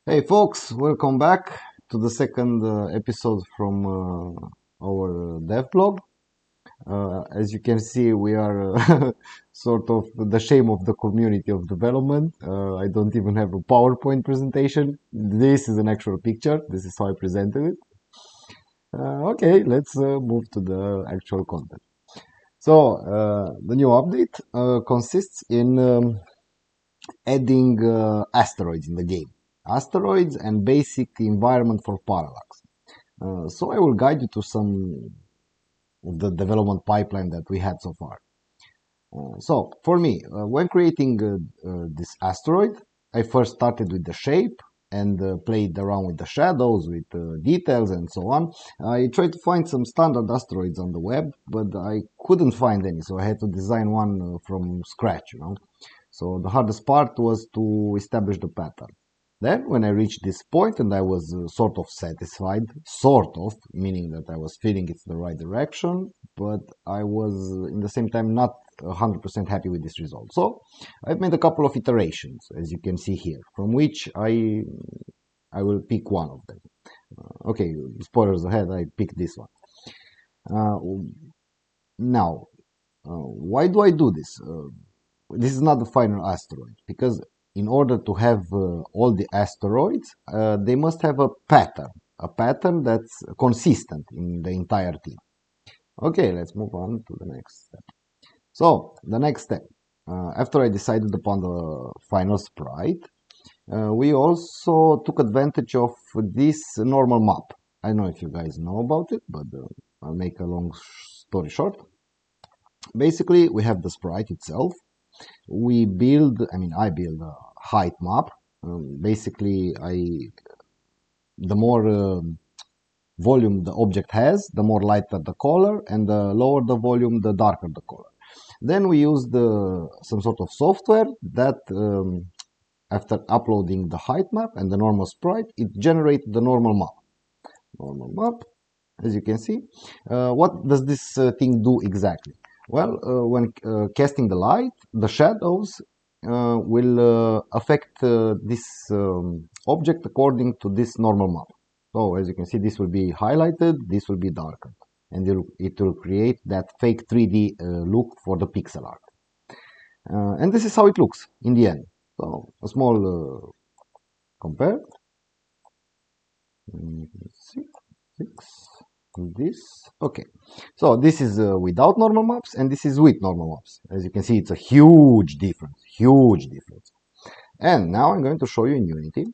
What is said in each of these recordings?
Hey folks, welcome back to the second episode from our Devblog. As you can see, we are sort of the shame of the community of development. I don't even have a PowerPoint presentation. This is an actual picture. This is how I presented it. Okay, let's move to the actual content. So, the new update consists in adding asteroids in the game. Asteroids and basic environment for Parallax. So I will guide you to some of the development pipeline that we had so far. So for me, when creating this asteroid, I first started with the shape and played around with the shadows, with details and so on. I tried to find some standard asteroids on the web, but I couldn't find any, so I had to design one from scratch, So the hardest part was to establish the pattern. Then, when I reached this point and I was sort of satisfied, meaning that I was feeling it's the right direction, but I was in the same time not 100% happy with this result. So, I've made a couple of iterations, as you can see here, from which I will pick one of them. Okay, spoilers ahead, I picked this one. Now, why do I do this? This is not the final asteroid, because in order to have all the asteroids, they must have a pattern that's consistent in the entire team. Okay, let's move on to the next step. So, the next step, after I decided upon the final sprite, we also took advantage of this normal map. I don't know if you guys know about it, but I'll make a long story short. Basically, we have the sprite itself. I build a height map. Basically, the more volume the object has, the more lighter the color, and the lower the volume, the darker the color. Then we used some sort of software that, after uploading the height map and the normal sprite, it generated the normal map. As you can see. What does this thing do exactly? Well, when casting the light, the shadows will affect this object according to this normal map. So as you can see, this will be highlighted, this will be darkened, and it will create that fake 3D look for the pixel art. And this is how it looks in the end. So a small compare. Let's see, this. Okay, so this is without normal maps, and this is with normal maps. As you can see, it's a huge difference. And now I'm going to show you in Unity.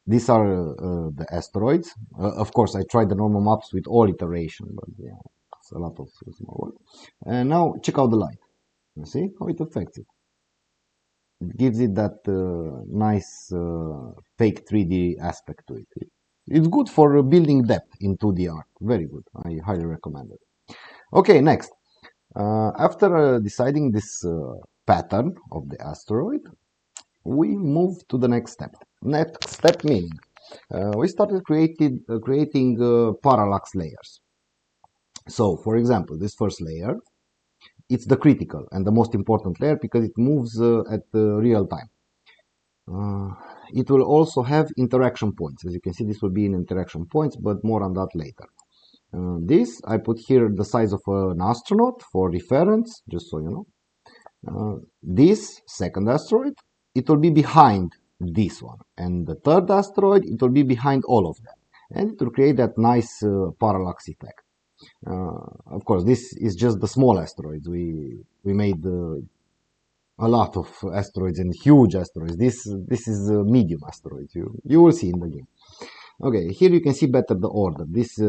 These are the asteroids. Of course, I tried the normal maps with all iteration, but yeah, it's a lot of small work. And now check out the light. You see how it affects it. It gives it that nice fake 3D aspect to it. It's good for building depth in 2D art. Very good. I highly recommend it. Okay, next. After deciding this pattern of the asteroid, we move to the next step. Next step meaning we started creating parallax layers. So, for example, this first layer, it's the critical and the most important layer because it moves at real time. It will also have interaction points. As you can see, this will be in interaction points, but more on that later. This, I put here the size of an astronaut for reference, just so you know. This second asteroid, it will be behind this one. And the third asteroid, it will be behind all of them. And it will create that nice parallax effect. Of course, this is just the small asteroids. We made a lot of asteroids and huge asteroids. This is medium asteroids. You will see in the game. Okay, here you can see better the order. These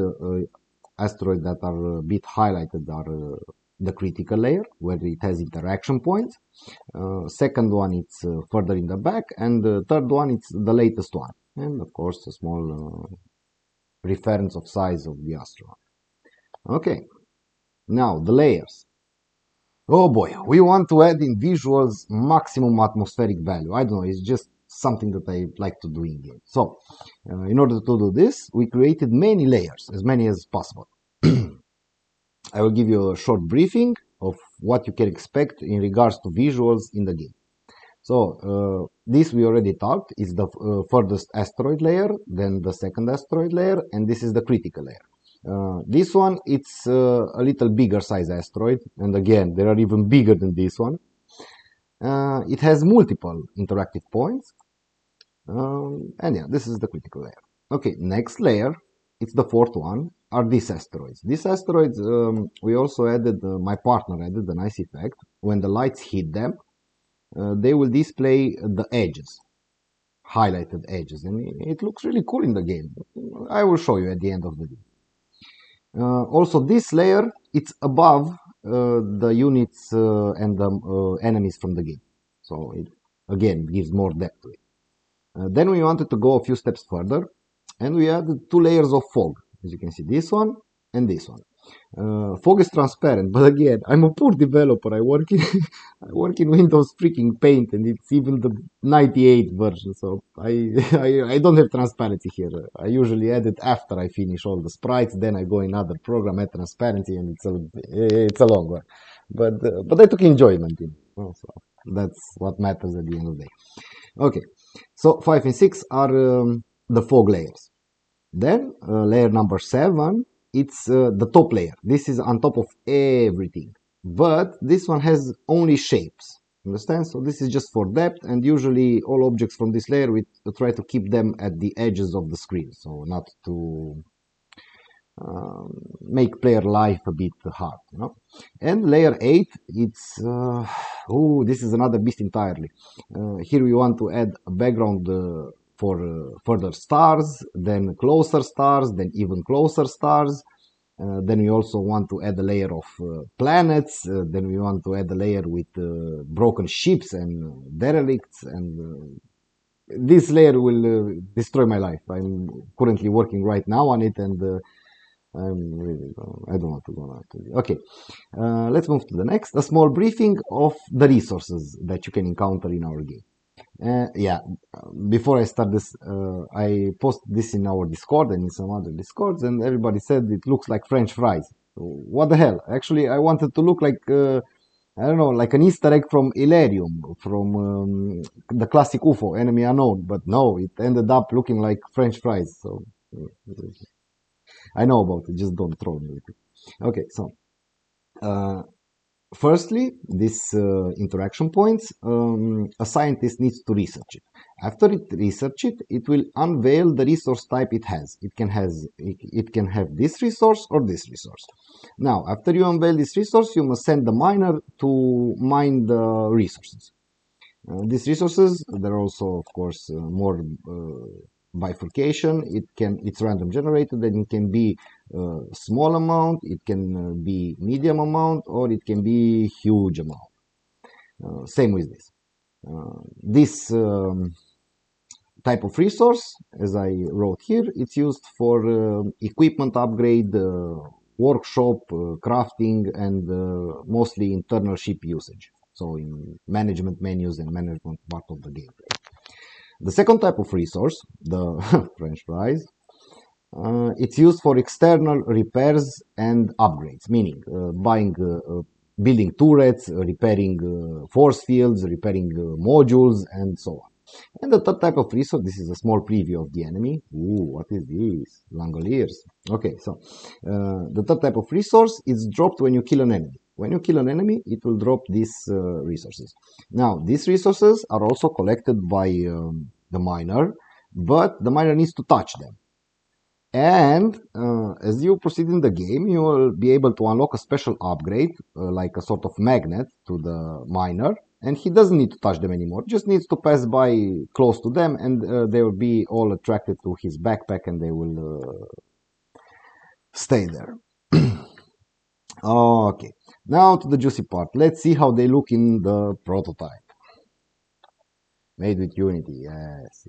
asteroids that are a bit highlighted are the critical layer, where it has interaction points. Second one, it's further in the back, and the third one, it's the latest one. And of course, a small reference of size of the astronaut. Okay, now the layers. Oh boy, we want to add in visuals maximum atmospheric value. I don't know, it's just something that I like to do in game. So, in order to do this, we created many layers, as many as possible. I will give you a short briefing of what you can expect in regards to visuals in the game. So this we already talked is the furthest asteroid layer, then the second asteroid layer, and this is the critical layer. This one, it's a little bigger size asteroid, and again, they are even bigger than this one. It has multiple interactive points, and yeah, this is the critical layer. Okay, next layer, it's the fourth one, are these asteroids. These asteroids, we also added, my partner added a nice effect. When the lights hit them, they will display the edges, highlighted edges, and it looks really cool in the game. I will show you at the end of the day. Also, this layer, it's above the units and the enemies from the game. So it, again, gives more depth to it. Then we wanted to go a few steps further, and we added two layers of fog. As you can see, this one and this one. Fog is transparent, but again, I'm a poor developer. I work in I work in Windows freaking Paint, and it's even the 98 version, so I don't have transparency here. I usually add it after I finish all the sprites. Then I go in other program, add transparency, and it's a long one. But I took enjoyment in it. So that's what matters at the end of the day. Okay, so 5 and 6 are the fog layers. Then layer number 7, it's the top layer. This is on top of everything, but this one has only shapes. Understand? So this is just for depth, and usually all objects from this layer we try to keep them at the edges of the screen, so not to make player life a bit hard, you know. And layer 8, it's oh, this is another beast entirely. Here we want to add a background for further stars, then closer stars, then even closer stars. Then we also want to add a layer of planets. Then we want to add a layer with broken ships and derelicts. And this layer will destroy my life. I'm currently working right now on it, and I'm really, I don't want to go on to. Okay, let's move to the next. A small briefing of the resources that you can encounter in our game. Yeah, before I start this, I posted this in our Discord and in some other Discords, and everybody said it looks like French fries. So what the hell? Actually, I wanted to look like, I don't know, like an Easter egg from Illyrium, from the classic UFO, Enemy Unknown, but no, it ended up looking like French fries. So I know about it, just don't troll me with it. Okay, so firstly, this interaction points, a scientist needs to research it. After it research it, it will unveil the resource type it has. It can have this resource or this resource. Now, after you unveil this resource, you must send the miner to mine the resources. These resources, there are also, of course, more bifurcation. It's random generated, and it can be small amount, it can be medium amount, or it can be huge amount. Same with this. This type of resource, as I wrote here, it's used for equipment upgrade, workshop, crafting, and mostly internal ship usage. So in management menus and management part of the gameplay. The second type of resource, the French fries, it's used for external repairs and upgrades, meaning building turrets, repairing force fields, repairing modules, and so on. And the third type of resource, this is a small preview of the enemy. Ooh, what is this? Langoliers. Okay, so the third type of resource is dropped when you kill an enemy. When you kill an enemy, it will drop these resources. Now, these resources are also collected by the miner, but the miner needs to touch them. And as you proceed in the game, you will be able to unlock a special upgrade, like a sort of magnet to the miner, and he doesn't need to touch them anymore, just needs to pass by close to them, and they will be all attracted to his backpack, and they will stay there. Okay, now to the juicy part. Let's see how they look in the prototype. Made with Unity, yes.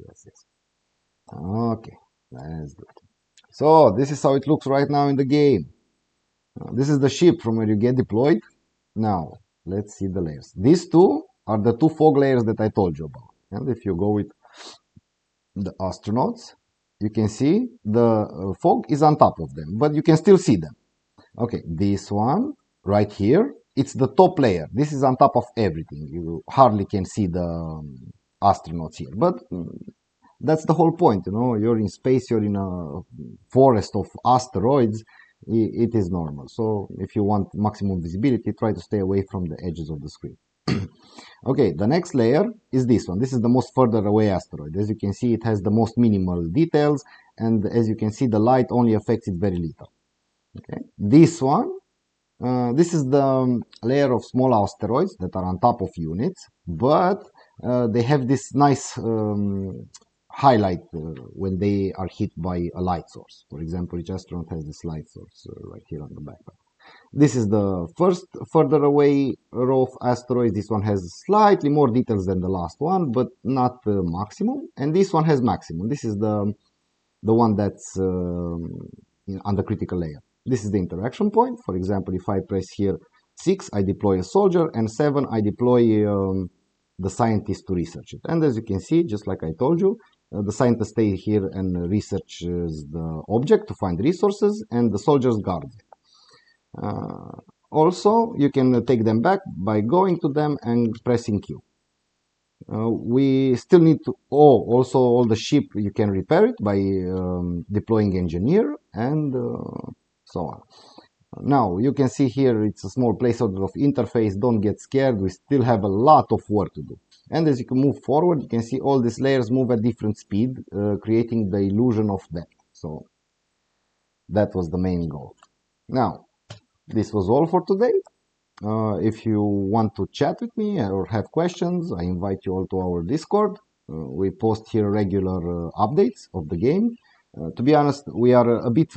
Okay, that's good. So this is how it looks right now in the game. This is the ship from where you get deployed. Now, let's see the layers. These two are the two fog layers that I told you about. And if you go with the astronauts, you can see the fog is on top of them, but you can still see them. Okay, this one right here, it's the top layer. This is on top of everything. You hardly can see the astronauts here, but that's the whole point. You know, you're in space, you're in a forest of asteroids. It is normal. So if you want maximum visibility, try to stay away from the edges of the screen. Okay, the next layer is this one. This is the most further away asteroid. As you can see, it has the most minimal details, and as you can see, the light only affects it very little. Okay, this one, this is the layer of small asteroids that are on top of units, but they have this nice highlight when they are hit by a light source. For example, each astronaut has this light source right here on the background. This is the first further away row of asteroids. This one has slightly more details than the last one, but not maximum. And this one has maximum. This is the one that's on the critical layer. This is the interaction point. For example, if I press here 6, I deploy a soldier, and 7, I deploy the scientist to research it. And as you can see, just like I told you, the scientist stays here and researches the object to find resources, and the soldiers guard it. Also, you can take them back by going to them and pressing Q. We still need to, also all the ship, you can repair it by deploying engineer and so on. Now, you can see here it's a small placeholder of interface. Don't get scared, we still have a lot of work to do. And as you can move forward, you can see all these layers move at different speed, creating the illusion of depth. So that was the main goal. Now, this was all for today. If you want to chat with me or have questions, I invite you all to our Discord. We post here regular updates of the game. To be honest, we are a bit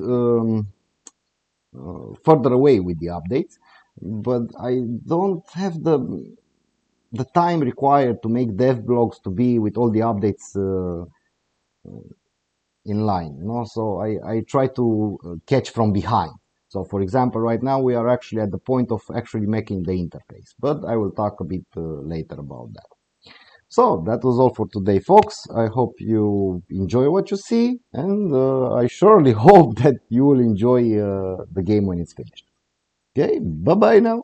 further away with the updates, but I don't have the time required to make devblogs to be with all the updates in line, you know, so I try to catch from behind. So for example, right now we are actually at the point of actually making the interface, but I will talk a bit later about that. So that was all for today, folks. I hope you enjoy what you see, and I surely hope that you will enjoy the game when it's finished. Okay, bye-bye now.